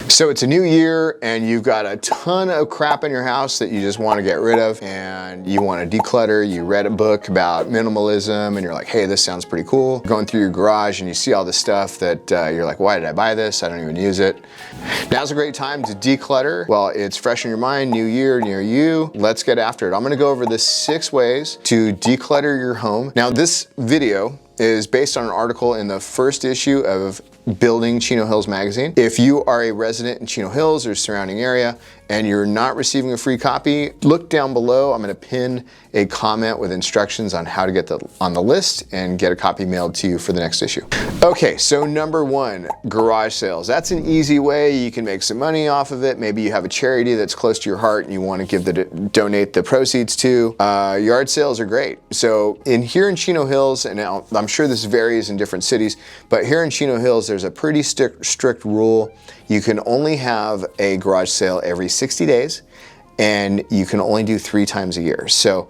So it's a new year and you've got a ton of crap in your house that you just want to get rid of and you want to declutter. You read a book about minimalism and you're like, hey, this sounds pretty cool. Going through your garage and you see all this stuff that you're like, why did I buy this? I don't even use it. Now's a great time to declutter. Well, it's fresh in your mind, new year, near you. Let's get after it. I'm going to go over the 6 ways to declutter your home. Now, this video is based on an article in the first issue of Building Chino Hills magazine. If you are a resident in Chino Hills or surrounding area and you're not receiving a free copy, look down below. I'm going to pin a comment with instructions on how to get on the list and get a copy mailed to you for the next issue. Okay, so number 1, garage sales. That's an easy way you can make some money off of it. Maybe you have a charity that's close to your heart and you want to donate the proceeds to. Yard sales are great. So here in Chino Hills, and now I'm sure this varies in different cities, but here in Chino Hills, there's a pretty strict rule. You can only have a garage sale every 60 days and you can only do 3 times a year. So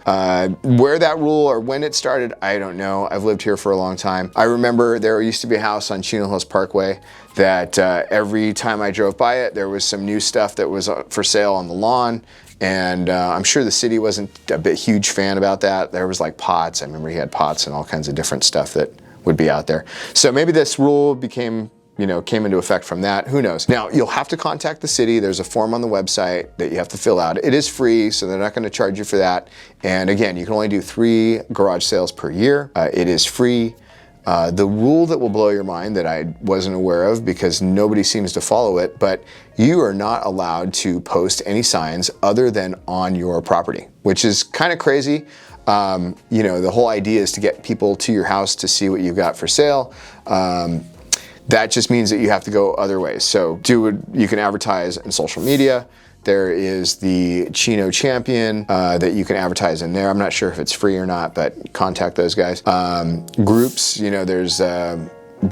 where that rule or when it started, I don't know. I've lived here for a long time. I remember there used to be a house on Chino Hills Parkway that every time I drove by it, there was some new stuff that was for sale on the lawn. And I'm sure the city wasn't a huge fan about that. There was like pots. I remember he had pots and all kinds of different stuff that would be out there. So maybe this rule came into effect from that. Who knows? Now, you'll have to contact the city. There's a form on the website that you have to fill out. It is free, so they're not going to charge you for that. And again, you can only do 3 garage sales per year. It is free. The rule that will blow your mind that I wasn't aware of because nobody seems to follow it, but you are not allowed to post any signs other than on your property, which is kind of crazy. The whole idea is to get people to your house to see what you've got for sale. That just means that you have to go other ways. So you can advertise in social media. There is the Chino Champion that you can advertise in there. I'm not sure if it's free or not, but contact those guys. Groups, there's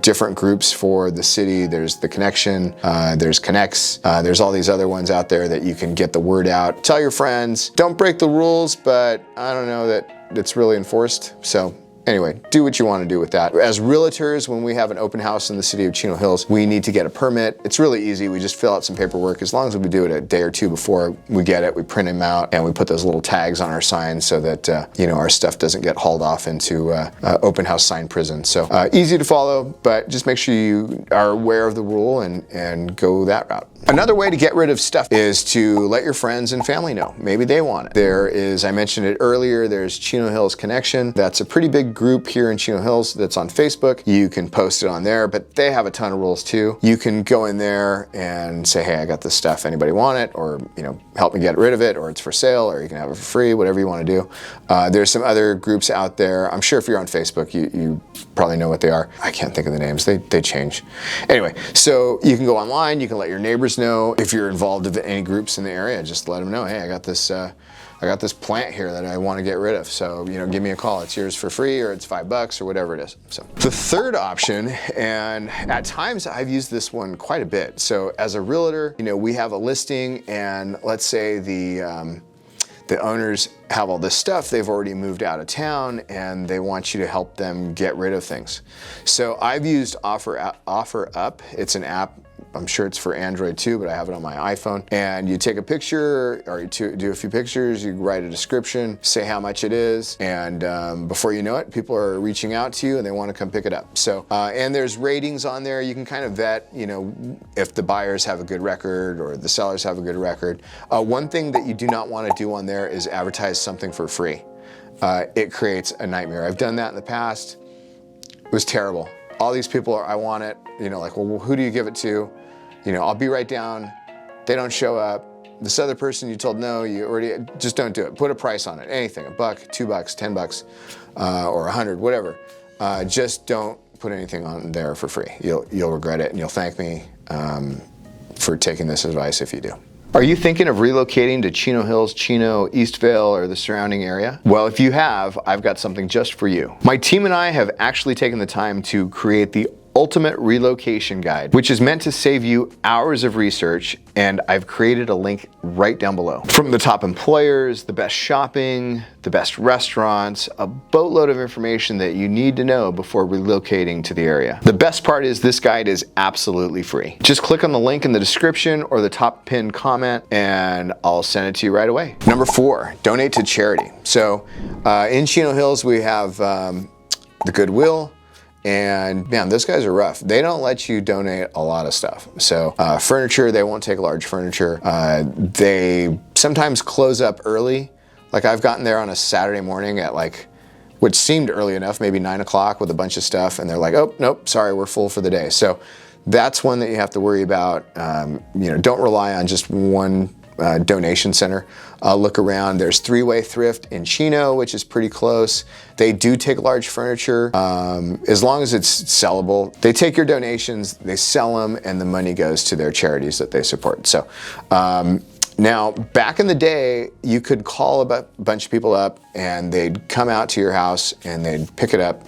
different groups for the city. There's the Connection, there's Connects, there's all these other ones out there that you can get the word out. Tell your friends, don't break the rules, but I don't know that it's really enforced. So anyway, do what you want to do with that. As realtors, when we have an open house in the city of Chino Hills, we need to get a permit. It's really easy. We just fill out some paperwork. As long as we do it a day or 2 before we get it, we print them out and we put those little tags on our signs so that our stuff doesn't get hauled off into open house sign prison. So easy to follow, but just make sure you are aware of the rule and go that route. Another way to get rid of stuff is to let your friends and family know. Maybe they want it. There is, I mentioned it earlier, there's Chino Hills Connection. That's a pretty big group here in Chino Hills that's on Facebook. You can post it on there, but they have a ton of rules too. You can go in there and say, hey, I got this stuff. Anybody want it? Or, help me get rid of it, or it's for sale, or you can have it for free, whatever you want to do. There's some other groups out there. I'm sure if you're on Facebook, you probably know what they are. I can't think of the names. They change. Anyway, so you can go online. You can let your neighbors know. If you're involved in any groups in the area, just let them know, hey, I got this plant here that I want to get rid of. So, give me a call. It's yours for free, or it's $5 or whatever it is. So the third option, and at times I've used this one quite a bit. So as a realtor, we have a listing and let's say the owners have all this stuff, they've already moved out of town and they want you to help them get rid of things. So I've used OfferUp. It's an app. I'm sure it's for Android too, but I have it on my iPhone. And you take a picture or you do a few pictures, you write a description, say how much it is, and before you know it, people are reaching out to you and they want to come pick it up. So, and there's ratings on there. You can kind of vet, if the buyers have a good record or the sellers have a good record. One thing that you do not want to do on there is advertise something for free. It creates a nightmare. I've done that in the past. It was terrible. All these people I want it, well, who do you give it to? I'll be right down. They don't show up. This other person you told no, just don't do it. Put a price on it, anything, $1, $2, $10, or 100, whatever. Just don't put anything on there for free. You'll regret it and you'll thank me for taking this advice if you do. Are you thinking of relocating to Chino Hills, Chino, Eastvale, or the surrounding area? Well, if you have, I've got something just for you. My team and I have actually taken the time to create the ultimate relocation guide, which is meant to save you hours of research, and I've created a link right down below. From the top employers, the best shopping, the best restaurants, a boatload of information that you need to know before relocating to the area. The best part is this guide is absolutely free. Just click on the link in the description or the top pinned comment and I'll send it to you right away. Number 4, donate to charity. So in Chino Hills we have the Goodwill, and man, those guys are rough. They don't let you donate a lot of stuff. So furniture, they won't take large furniture. They sometimes close up early. Like I've gotten there on a Saturday morning at like, which seemed early enough, maybe 9 o'clock with a bunch of stuff, and they're like, oh, nope, sorry, we're full for the day. So that's one that you have to worry about. You know, don't rely on just one donation center. Look around. There's Three-Way Thrift in Chino, which is pretty close. They do take large furniture, as long as it's sellable. They take your donations, they sell them, and the money goes to their charities that they support. So now, back in the day, you could call a bunch of people up and they'd come out to your house and they'd pick it up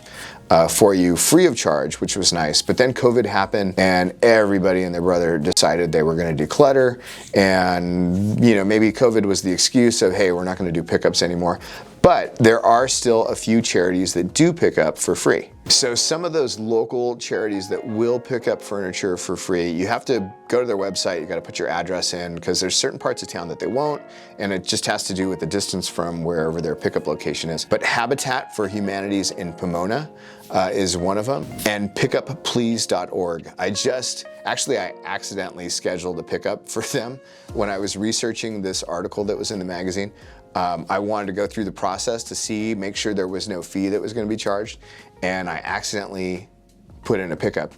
for you free of charge, which was nice. But then COVID happened and everybody and their brother decided they were going to declutter, and you know, maybe COVID was the excuse of, hey, we're not going to do pickups anymore. But there are still a few charities that do pick up for free. So some of those local charities that will pick up furniture for free, you have to go to their website, you got to put your address in, because there's certain parts of town that they won't, and it just has to do with the distance from wherever their pickup location is. But Habitat for Humanities in Pomona is one of them, and pickupplease.org. I accidentally scheduled a pickup for them when I was researching this article that was in the magazine. I wanted to go through the process to make sure there was no fee that was going to be charged, and I accidentally put in a pickup,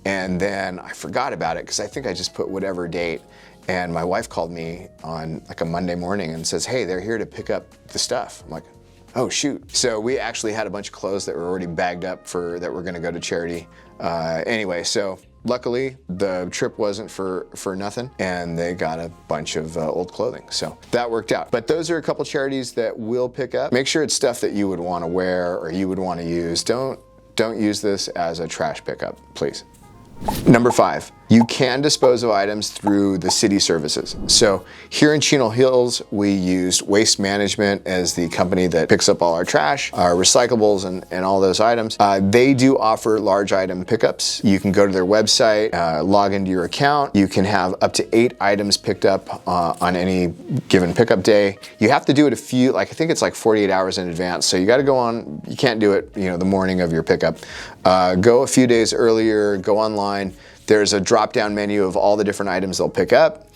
and then I forgot about it because I think I just put whatever date, and my wife called me on like a Monday morning and says, hey, they're here to pick up the stuff. I'm like, oh shoot. So we actually had a bunch of clothes that were already bagged up that were going to go to charity. Anyway, so luckily the trip wasn't for nothing, and they got a bunch of old clothing, so that worked out. But those are a couple charities that will pick up. Make sure it's stuff that you would want to wear or you would want to use. Don't use this as a trash pickup, please. Number 5, you can dispose of items through the city services. So here in Chino Hills, we used Waste Management as the company that picks up all our trash, our recyclables, and all those items. They do offer large item pickups. You can go to their website, log into your account. You can have up to 8 items picked up on any given pickup day. You have to do it I think it's like 48 hours in advance. So you got to go on, you can't do it, the morning of your pickup. Go a few days earlier, go online. There's a drop-down menu of all the different items they'll pick up,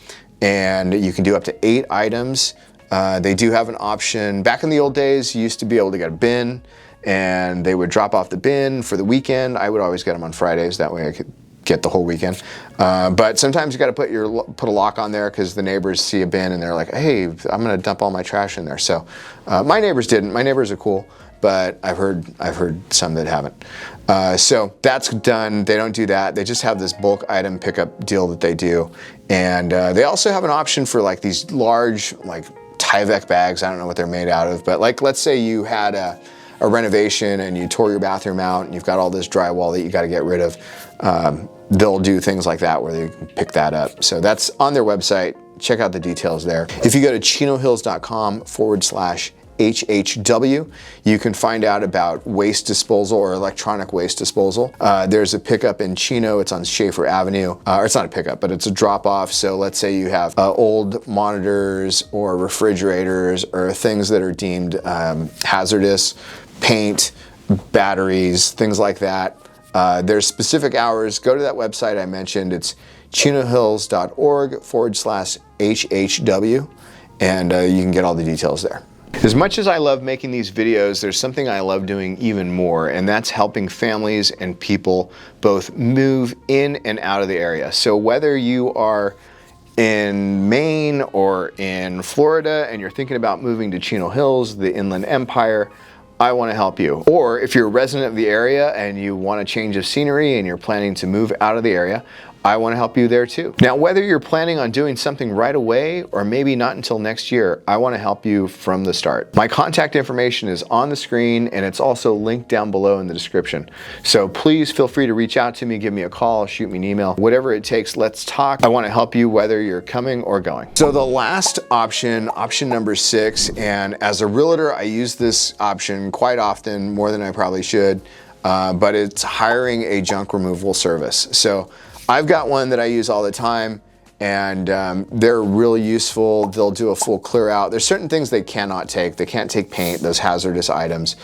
and you can do up to 8 items. They do have an option. Back in the old days, you used to be able to get a bin, and they would drop off the bin for the weekend. I would always get them on Fridays, that way I could get the whole weekend. But sometimes you got to put a lock on there because the neighbors see a bin and they're like, hey, I'm going to dump all my trash in there. So my neighbors didn't. My neighbors are cool, but I've heard some that haven't. So that's done. They don't do that. They just have this bulk item pickup deal that they do. And they also have an option for like these large, like Tyvek bags. I don't know what they're made out of, but like, let's say you had a renovation and you tore your bathroom out and you've got all this drywall that you got to get rid of. They'll do things like that where they can pick that up. So that's on their website. Check out the details there. If you go to chinohills.com/HHW, you can find out about waste disposal or electronic waste disposal. There's a pickup in Chino, it's on Schaefer Avenue, or it's not a pickup, but it's a drop off. So let's say you have old monitors or refrigerators or things that are deemed hazardous, paint, batteries, things like that. There's specific hours. Go to that website I mentioned. It's chinohills.org/HHW, and you can get all the details there. As much as I love making these videos, there's something I love doing even more, and that's helping families and people both move in and out of the area. So whether you are in Maine or in Florida and you're thinking about moving to Chino Hills, the Inland Empire, I want to help you. Or if you're a resident of the area and you want a change of scenery and you're planning to move out of the area, I want to help you there too. Now, whether you're planning on doing something right away or maybe not until next year, I want to help you from the start. My contact information is on the screen and it's also linked down below in the description. So please feel free to reach out to me, give me a call, shoot me an email, whatever it takes, let's talk. I want to help you whether you're coming or going. So the last option, option number 6, and as a realtor, I use this option quite often, more than I probably should, but it's hiring a junk removal service. So I've got one that I use all the time, and they're really useful. They'll do a full clear out. There's certain things they cannot take. They can't take paint, those hazardous items.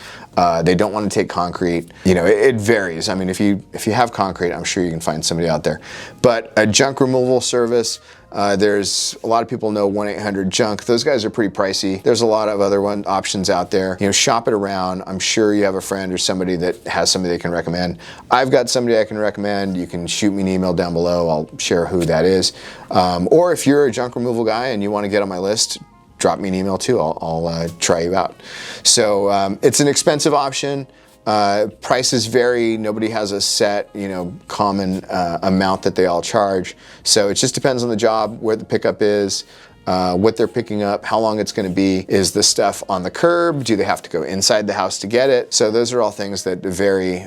They don't want to take concrete. You know, it varies. I mean, if you have concrete, I'm sure you can find somebody out there. But a junk removal service, there's a lot of people know 1-800-JUNK. Those guys are pretty pricey. There's a lot of other options out there. You know, shop it around. I'm sure you have a friend or somebody that has somebody they can recommend. I've got somebody I can recommend. You can shoot me an email down below. I'll share who that is. Or if you're a junk removal guy and you want to get on my list, drop me an email too. I'll try you out. So it's an expensive option. Prices vary. Nobody has a set, you know, common amount that they all charge. So it just depends on the job, where the pickup is, what they're picking up, how long it's going to be. Is the stuff on the curb? Do they have to go inside the house to get it? So those are all things that vary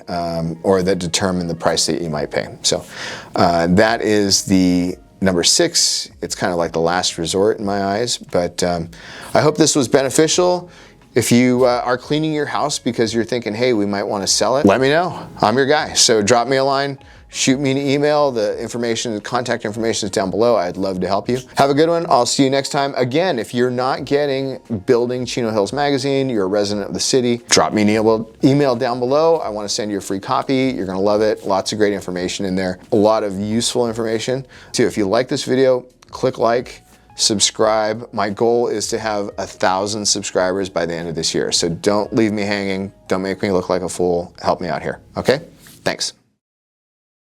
or that determine the price that you might pay. So that is the number 6. It's kind of like the last resort in my eyes, but I hope this was beneficial. If you are cleaning your house because you're thinking, hey, we might want to sell it, let me know. I'm your guy. So drop me a line, shoot me an email. The information, contact information is down below. I'd love to help you. Have a good one. I'll see you next time. Again, if you're not getting Building Chino Hills magazine, you're a resident of the city, drop me an email down below. I want to send you a free copy. You're going to love it. Lots of great information in there. A lot of useful information too. If you like this video, click like, subscribe. My goal is to have 1,000 subscribers by the end of this year. So don't leave me hanging. Don't make me look like a fool. Help me out here. Okay? Thanks.